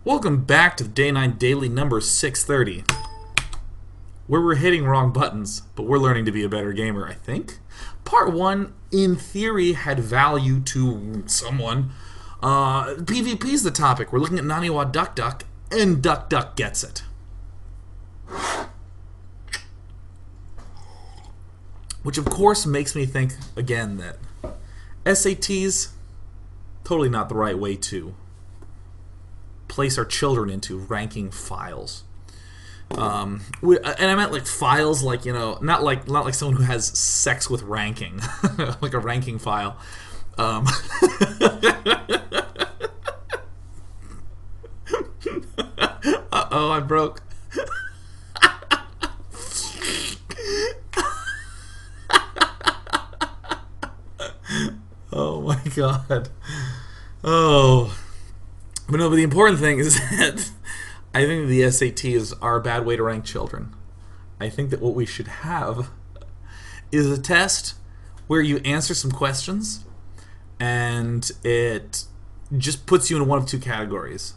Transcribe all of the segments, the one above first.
Welcome back to Day 9 Daily number 630, where we're hitting wrong buttons, but we're learning to be a better gamer, I think. Part 1, in theory, had value to someone. PvP is the topic. We're looking at Naniwa Duckdeok, and Duckdeok gets it. Which, of course, makes me think, again, that SATs, totally not the right way to place our children into ranking files. And I meant like files, like, you know, not like someone who has sex with ranking, like a ranking file. Uh-oh, I broke. Oh my god. Oh. But no, but the important thing is that I think the SATs are a bad way to rank children. I think that what we should have is a test where you answer some questions and it just puts you in one of two categories.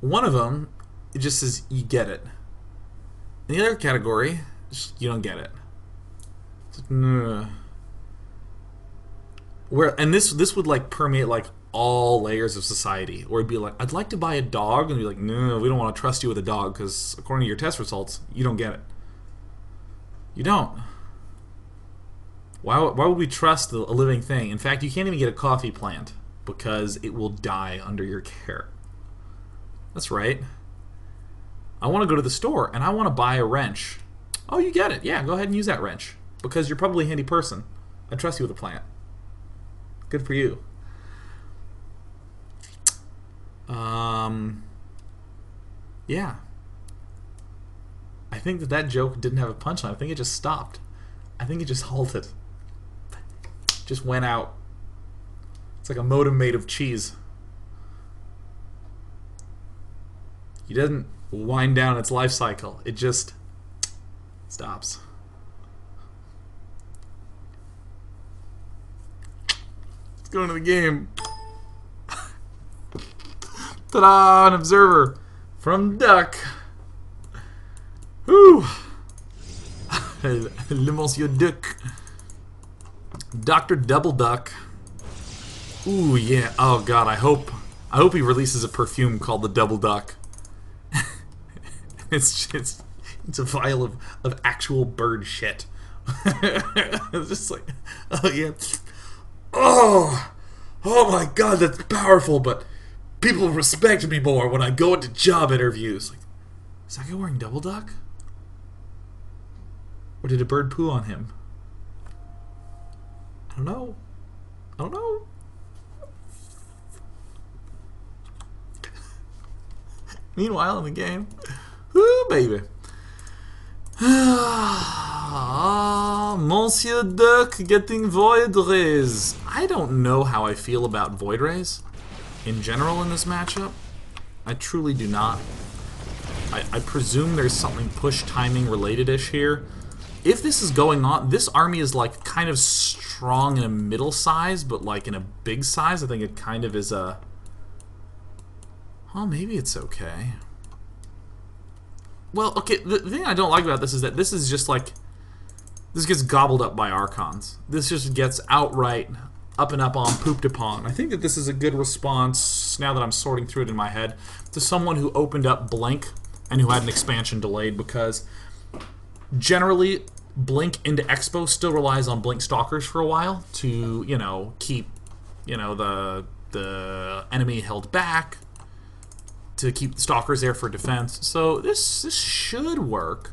One of them, it just says you get it. In the other category, you don't get it. And this would like permeate like all layers of society, or it'd be like, I'd like to buy a dog, and be like, no, we don't want to trust you with a dog because according to your test results, you don't get it. You don't. Why would we trust a living thing? In fact, you can't even get a coffee plant because it will die under your care. That's right. I want to go to the store and I want to buy a wrench. Oh, you get it. Yeah, go ahead and use that wrench because you're probably a handy person. I trust you with a plant. Good for you. Yeah. I think that joke didn't have a punchline. I think it just stopped. I think it just halted. Just went out. It's like a modem made of cheese. It doesn't wind down its life cycle. It just stops. Let's go into the game. Ta-da! An observer from Duck. Whew. Le Monsieur Duck. Dr. Double Duck. Ooh, yeah. Oh god, I hope he releases a perfume called the Double Duck. It's a vial of actual bird shit. It's just like, oh yeah. Oh my god, that's powerful, but people respect me more when I go into job interviews. Like, is that guy wearing Double Duck? Or did a bird poo on him? I don't know. I don't know. Meanwhile, in the game, whoo, baby. Monsieur Duck getting Void Rays. I don't know how I feel about Void Rays in general in this matchup. I truly do not. I presume there's something push timing related-ish here. If this is going on, this army is like kind of strong in a middle size, but like in a big size, I think it kind of is a... Well, maybe it's okay. Well, okay, the thing I don't like about this is that this is just like... This gets gobbled up by Archons. This just gets outright up and up on, pooped upon. I think that this is a good response, now that I'm sorting through it in my head, to someone who opened up Blink and who had an expansion delayed, because generally Blink into Expo still relies on Blink Stalkers for a while to, you know, keep, you know, the enemy held back, to keep the Stalkers there for defense. So this should work.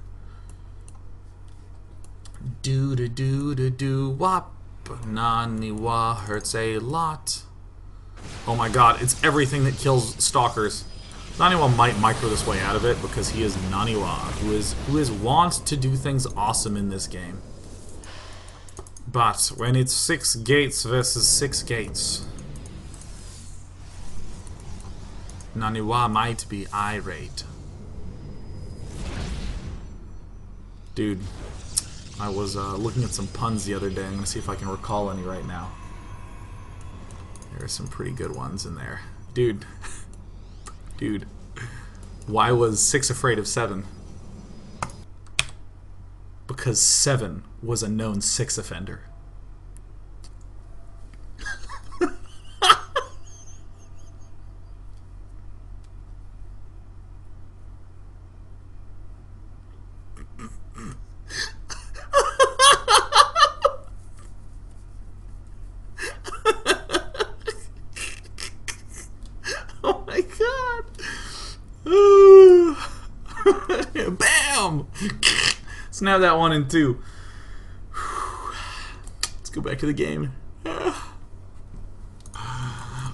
Do-do-do-do-do-wop. Naniwa hurts a lot. Oh my god, it's everything that kills Stalkers. Naniwa might micro this way out of it because he is Naniwa, who is wont to do things awesome in this game. But when it's 6 gates versus 6 gates, Naniwa might be irate. Dude, I was looking at some puns the other day. I'm going to see if I can recall any right now. There are some pretty good ones in there. Dude, Dude, why was 6 afraid of 7? Because 7 was a known 6 offender. Oh my god! Bam! Snap that one in 2. Let's go back to the game.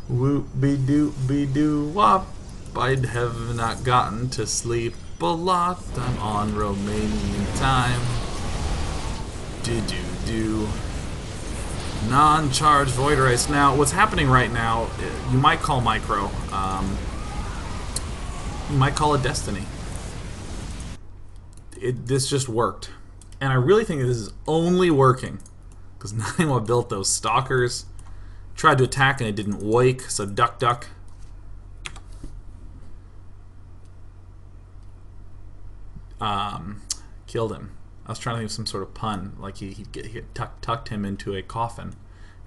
Whoop be doop be doo wop. I have not gotten to sleep a lot. I'm on Romanian time. Do do do. Non-charged void race. Now, what's happening right now? You might call micro. You might call it destiny. This just worked, and I really think this is only working because Naniwa built those stalkers, tried to attack and it didn't wake, so Duckdeok. Killed him. I was trying to think of some sort of pun, like he tucked him into a coffin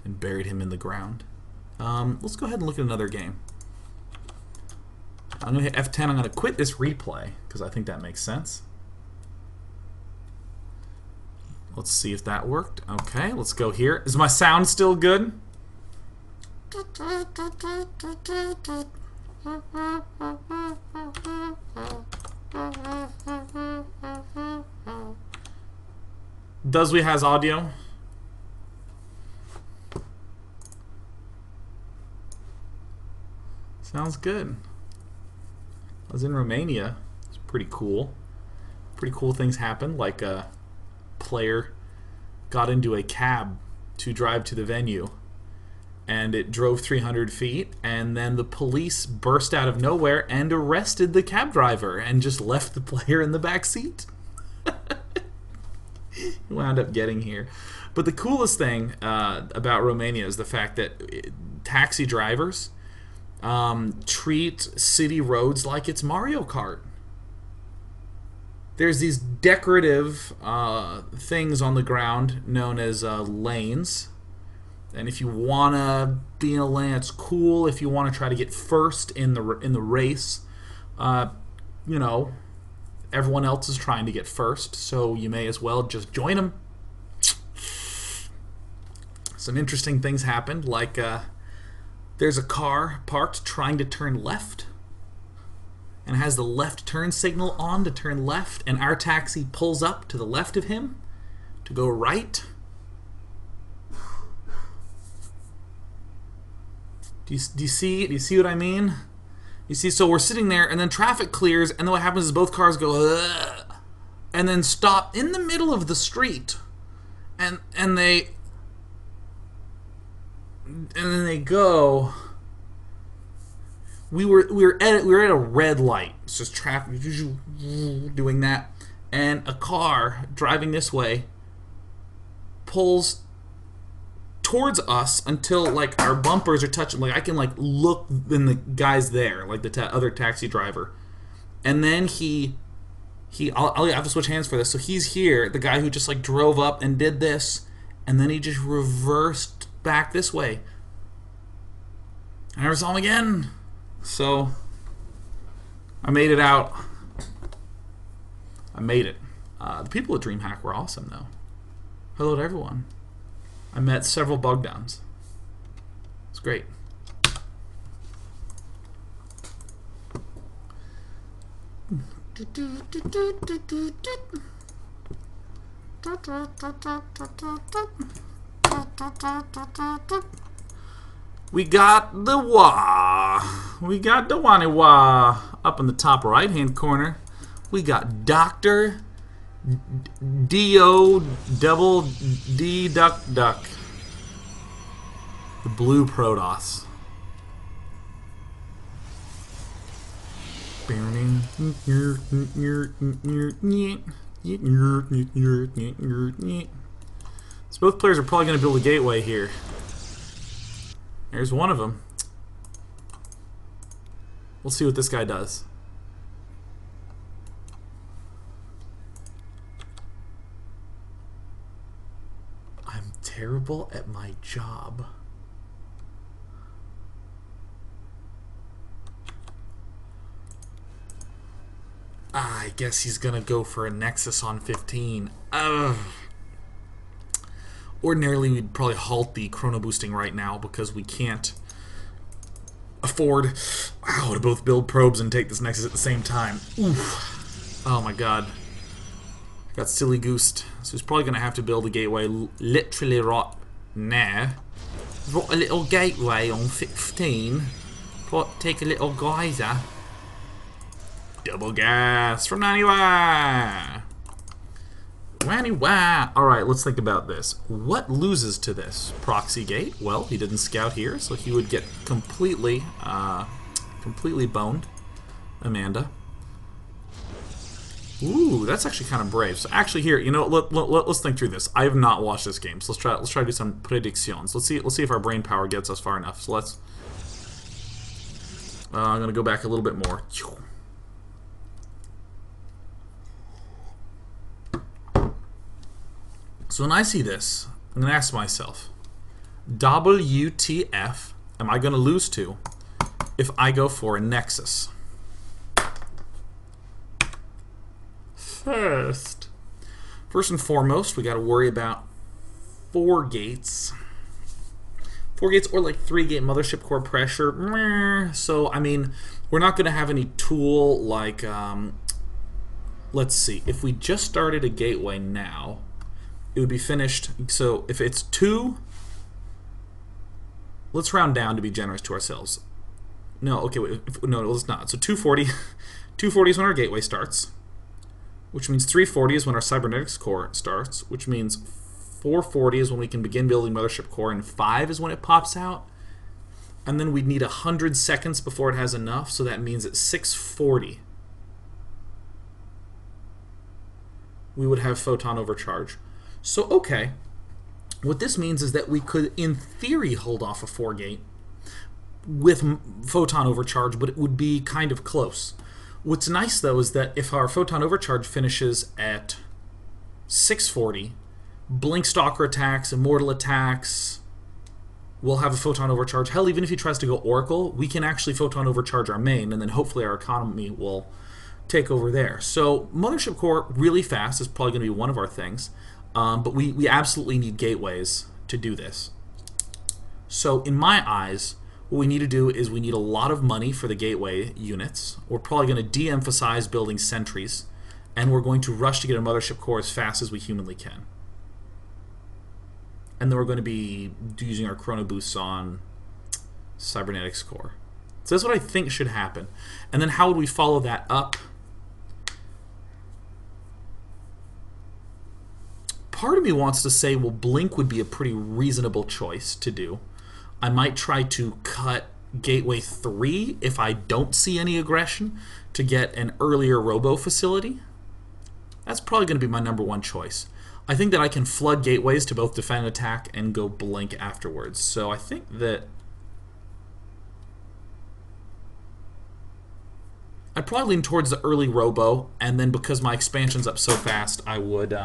and buried him in the ground. Let's go ahead and look at another game. I'm going to hit F10. I'm going to quit this replay because I think that makes sense. Let's see if that worked. Okay, let's go here. Is my sound still good? Does we has audio? Sounds good. I was in Romania. It's pretty cool. Pretty cool things happened, like a player got into a cab to drive to the venue, and it drove 300 feet, and then the police burst out of nowhere and arrested the cab driver and just left the player in the back seat. He wound up getting here. But the coolest thing about Romania is the fact that taxi drivers treat city roads like it's Mario Kart. There's these decorative things on the ground known as lanes. And if you want to be in a lane, it's cool. If you want to try to get first in the race, you know, everyone else is trying to get first, so you may as well just join them. Some interesting things happened, like there's a car parked trying to turn left, and has the left turn signal on to turn left, and our taxi pulls up to the left of him to go right. Do you see what I mean? You see, so we're sitting there, and then traffic clears, and then what happens is both cars go, ugh, and then stop in the middle of the street, and then they go. We were at a red light. It's just traffic doing that, and a car driving this way pulls towards us until like our bumpers are touching. Like I can like look, and the guy's there, like the other taxi driver, and then I'll have to switch hands for this. So he's here, the guy who just like drove up and did this, and then he just reversed back this way. I never saw him again. So I made it out. I made it. The people at DreamHack were awesome, though. Hello to everyone. I met several bug downs. It's great. We got the wah. We got the Naniwa up in the top right hand corner. We got Dr. D-O double D Duckdeok. The blue Prototoss. So both players are probably going to build a gateway here. There's one of them. We'll see what this guy does. I'm terrible at my job. I guess he's gonna go for a Nexus on 15. Ugh. Ordinarily, we'd probably halt the chrono boosting right now because we can't afford to both build probes and take this Nexus at the same time. Oof. Oh my god. Got silly goosed. So he's probably going to have to build a gateway literally right now. Got a little gateway on 15. Take a little geyser. Double gas from Naniwa. Naniwa. Alright, let's think about this. What loses to this? Proxy gate? Well, he didn't scout here, so he would get completely boned. Amanda. Ooh, that's actually kind of brave. So actually here, you know, let's think through this. I have not watched this game, so let's try to do some predictions. Let's see if our brain power gets us far enough. So let's I'm gonna go back a little bit more. So when I see this, I'm gonna ask myself, WTF am I gonna lose to if I go for a Nexus? First and foremost, we got to worry about 4 gates. 4 gates or like 3-gate mothership core pressure. So, I mean, we're not going to have any tool like, let's see, if we just started a gateway now, it would be finished. So if it's 2, let's round down to be generous to ourselves. No, okay, wait, no, let's not. So 240, 240 is when our gateway starts. Which means 340 is when our cybernetics core starts, which means 440 is when we can begin building mothership core, and 5 is when it pops out. And then we'd need 100 seconds before it has enough, so that means at 640 we would have photon overcharge. So, okay, what this means is that we could, in theory, hold off a 4-gate with photon overcharge, but it would be kind of close. What's nice, though, is that if our photon overcharge finishes at 640, blink stalker attacks, immortal attacks, we'll have a photon overcharge. Hell, even if he tries to go Oracle, we can actually photon overcharge our main, and then hopefully our economy will take over there. So mothership core really fast is probably going to be one of our things, but we absolutely need gateways to do this. So in my eyes, what we need to do is we need a lot of money for the gateway units. We're probably going to de-emphasize building sentries, and we're going to rush to get a mothership core as fast as we humanly can. And then we're going to be using our chrono boosts on cybernetics core. So that's what I think should happen. And then how would we follow that up? Part of me wants to say, well, blink would be a pretty reasonable choice to do. I might try to cut Gateway 3 if I don't see any aggression to get an earlier robo facility. That's probably going to be my #1 choice. I think that I can flood gateways to both defend and attack and go blink afterwards. So I think that I'd probably lean towards the early robo, and then because my expansion's up so fast, I would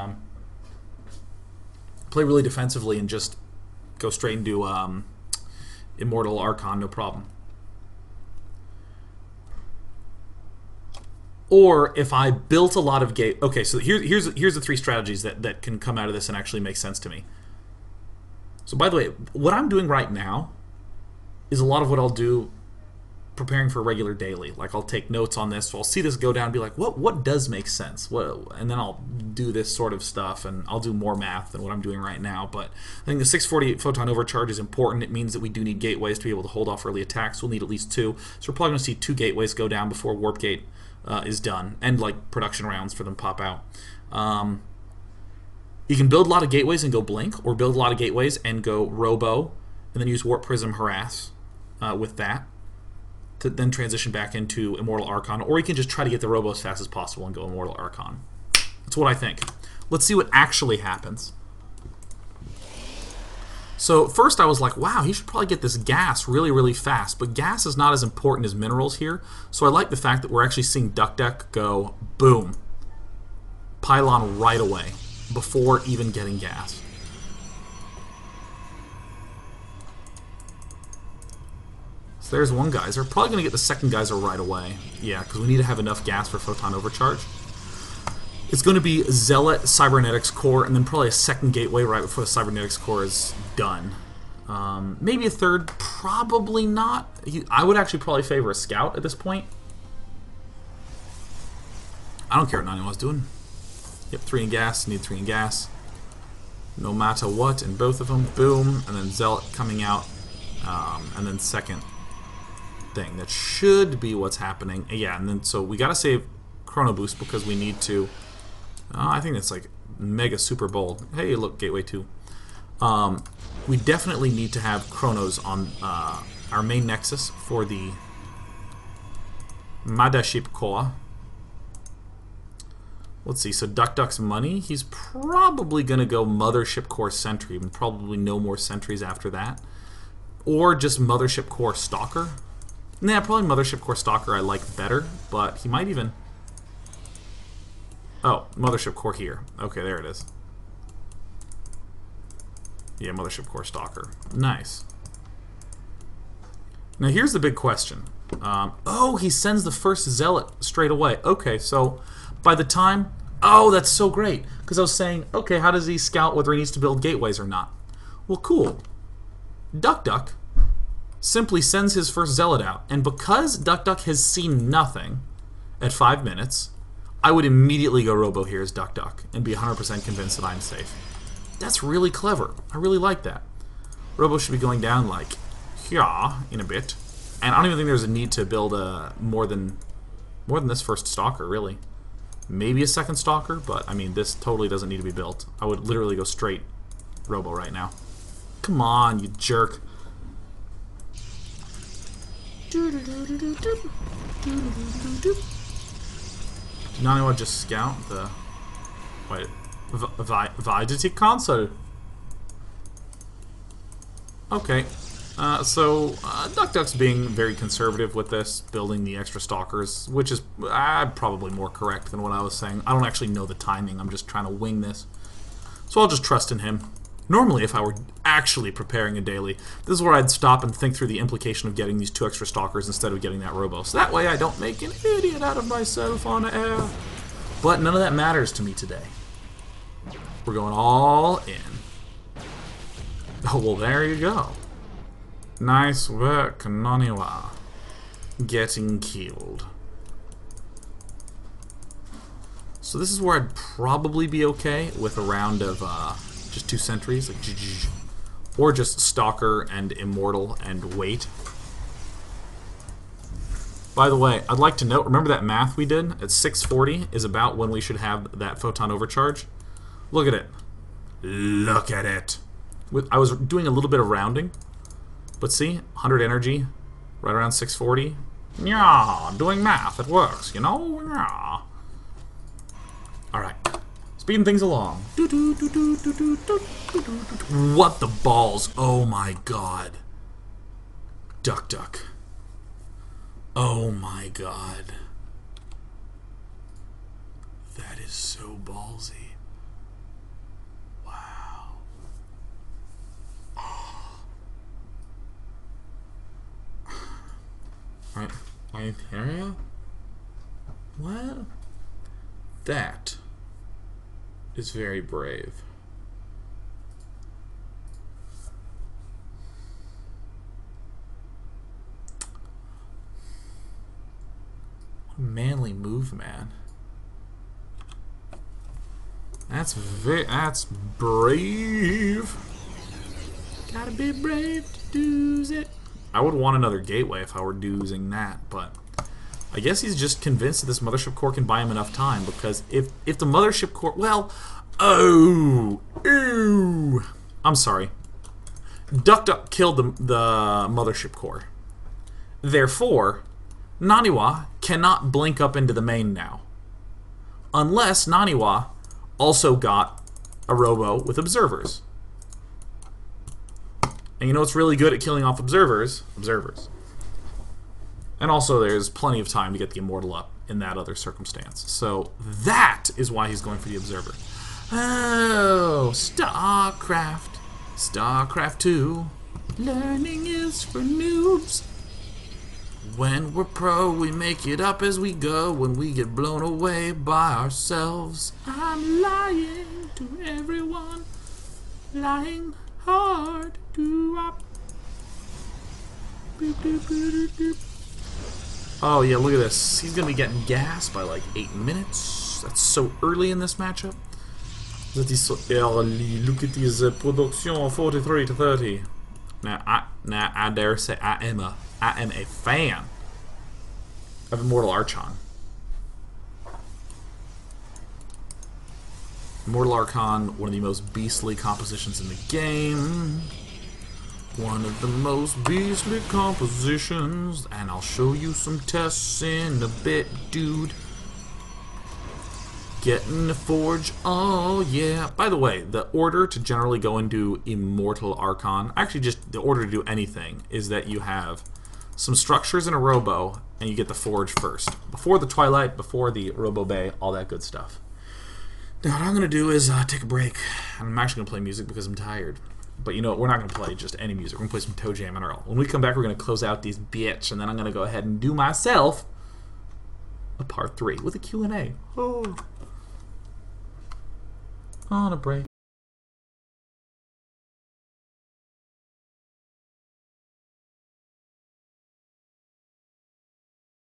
play really defensively and just go straight into Immortal Archon, no problem. Or if I built a lot of gate... Okay, so here's the 3 strategies that can come out of this and actually make sense to me. So by the way, what I'm doing right now is a lot of what I'll do preparing for regular daily. Like, I'll take notes on this, so I'll see this go down and be like, what does make sense? And then I'll do this sort of stuff, and I'll do more math than what I'm doing right now. But I think the 640 photon overcharge is important. It means that we do need gateways to be able to hold off early attacks. We'll need at least 2. So we're probably going to see 2 gateways go down before Warp Gate is done, and like production rounds for them pop out. You can build a lot of gateways and go blink, or build a lot of gateways and go robo, and then use Warp Prism harass with that, to then transition back into Immortal Archon, or you can just try to get the robo as fast as possible and go Immortal Archon. That's what I think. Let's see what actually happens. So first I was like, wow, he should probably get this gas really, really fast. But gas is not as important as minerals here. So I like the fact that we're actually seeing Duckdeok go, boom, pylon right away before even getting gas. So there's one geyser. Probably going to get the second geyser right away. Yeah, because we need to have enough gas for photon overcharge. It's going to be Zealot, Cybernetics Core, and then probably a second gateway right before the Cybernetics Core is done. Maybe a third, probably not. I would actually probably favor a Scout at this point. I don't care what Naniwa's doing. Yep, 3 in gas, need 3 in gas. No matter what, in both of them, boom, and then Zealot coming out, and then second thing. That should be what's happening. Yeah, and then so we gotta save Chrono Boost because we need to. I think that's like mega super bold. Hey, look, Gateway 2. We definitely need to have Chronos on our main nexus for the Mothership Core. Let's see, so Duckdeok's money, he's probably going to go Mothership Core Sentry, and probably no more sentries after that. Or just Mothership Core Stalker. Nah, probably Mothership Core Stalker I like better, but he might even... Oh, Mothership Core here. Okay, there it is. Yeah, Mothership Core Stalker. Nice. Now here's the big question. Oh, he sends the first Zealot straight away. Okay, so by the time... Oh, that's so great. Because I was saying, okay, how does he scout whether he needs to build gateways or not? Well, cool. Duckdeok simply sends his first Zealot out. And because Duckdeok has seen nothing at 5 minutes, I would immediately go Robo here as Duckdeok and be 100% convinced that I'm safe. That's really clever. I really like that. Robo should be going down like here in a bit. And I don't even think there's a need to build more than this first Stalker, really. Maybe a second Stalker, but I mean, this totally doesn't need to be built. I would literally go straight Robo right now. Come on, you jerk. Naniwa just scout the... Wait. Validity console. Okay. So Duckdeok's being very conservative with this, building the extra stalkers, which is probably more correct than what I was saying. I don't actually know the timing. I'm just trying to wing this. So I'll just trust in him. Normally, if I were actually preparing a daily, this is where I'd stop and think through the implication of getting these 2 extra stalkers instead of getting that Robo. So that way I don't make an idiot out of myself on air. But none of that matters to me today. We're going all in. Oh, well, there you go. Nice work, Naniwa. Getting killed. So this is where I'd probably be okay with a round of just 2 sentries, like or just Stalker and Immortal and wait. By the way, I'd like to note, remember that math we did? At 640 is about when we should have that photon overcharge. Look at it. Look at it. I was doing a little bit of rounding, but see, 100 energy, right around 640. Yeah, doing math, it works, you know? Yeah. Alright. Speeding things along. What the balls? Oh my god. Duckdeok. Oh my god. That is so ballsy. Wow. Area? What? That is very brave. What a manly move, man. That's brave. Gotta be brave to do it. I would want another gateway if I were using that, but I guess he's just convinced that this Mothership Core can buy him enough time, because if the Mothership Core... Well, I'm sorry. Duckdeok killed the Mothership Core. Therefore, Naniwa cannot blink up into the main now. Unless Naniwa also got a Robo with observers. And you know what's really good at killing off observers? Observers. And also there's plenty of time to get the Immortal up in that other circumstance. So that is why he's going for the Observer. Oh, StarCraft. StarCraft 2. Learning is for noobs. When we're pro, we make it up as we go. When we get blown away by ourselves, I'm lying to everyone. Lying hard to up. Boop, doop, doop, doop. Oh yeah, look at this. He's gonna be getting gas by like 8 minutes. That's so early in this matchup. That is so early. Look at this production 43 to 30. Now I dare say I am a fan of Immortal Archon. Immortal Archon, one of the most beastly compositions in the game. One of the most beastly compositions, and I'll show you some tests in a bit, dude. Getting the Forge, oh yeah. By the way, the order to generally go into Immortal Archon, actually just the order to do anything, is that you have some structures in a Robo, and you get the Forge first. Before the Twilight, before the Robo Bay, all that good stuff. Now what I'm going to do is take a break, and I'm actually going to play music because I'm tired. But you know what, we're not going to play just any music. We're going to play some Toe Jam and Earl. When we come back, we're going to close out these bitch, and then I'm going to go ahead and do myself a part 3 with a Q&A. Oh. On a break.